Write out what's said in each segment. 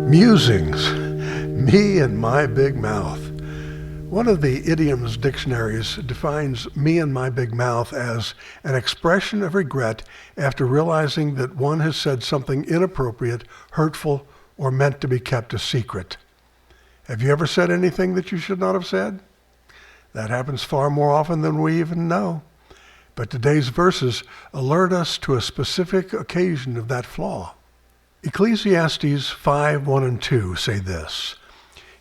Musings, me and my big mouth. One of the idioms dictionaries defines me and my big mouth as an expression of regret after realizing that one has said something inappropriate, hurtful, or meant to be kept a secret. Have you ever said anything that you should not have said? That happens far more often than we even know. But today's verses alert us to a specific occasion of that flaw. Ecclesiastes 5:1 and 2 say this: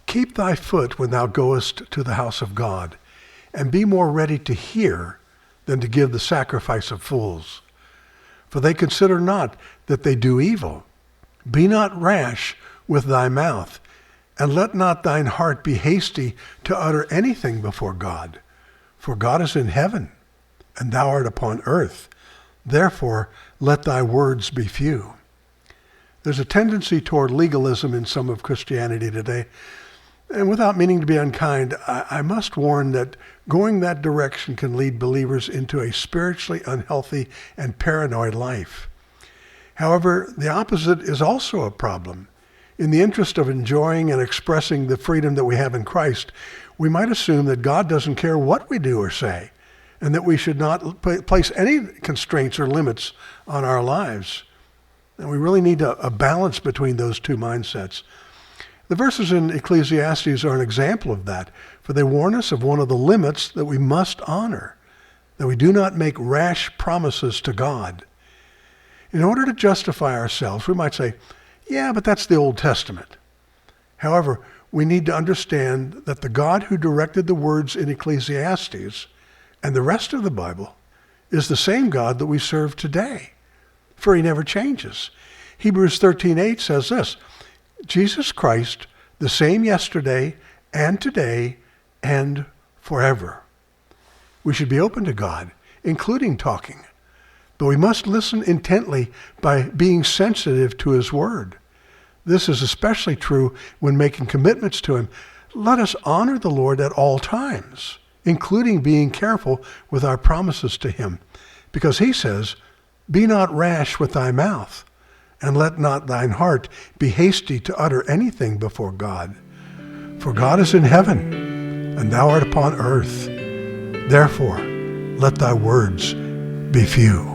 "Keep thy foot when thou goest to the house of God, and be more ready to hear than to give the sacrifice of fools. For they consider not that they do evil. Be not rash with thy mouth, and let not thine heart be hasty to utter anything before God. For God is in heaven, and thou art upon earth. Therefore let thy words be few." There's a tendency toward legalism in some of Christianity today. And without meaning to be unkind, I must warn that going that direction can lead believers into a spiritually unhealthy and paranoid life. However, the opposite is also a problem. In the interest of enjoying and expressing the freedom that we have in Christ, we might assume that God doesn't care what we do or say, and that we should not place any constraints or limits on our lives. And we really need a balance between those two mindsets. The verses in Ecclesiastes are an example of that, for they warn us of one of the limits that we must honor, that we do not make rash promises to God. In order to justify ourselves, we might say, yeah, but that's the Old Testament. However, we need to understand that the God who directed the words in Ecclesiastes and the rest of the Bible is the same God that we serve today, for he never changes. Hebrews 13:8 says this: Jesus Christ, the same yesterday and today and forever. We should be open to God, including talking, but we must listen intently by being sensitive to his word. This is especially true when making commitments to him. Let us honor the Lord at all times, including being careful with our promises to him, because he says, "Be not rash with thy mouth, and let not thine heart be hasty to utter anything before God. For God is in heaven, and thou art upon earth. Therefore, let thy words be few."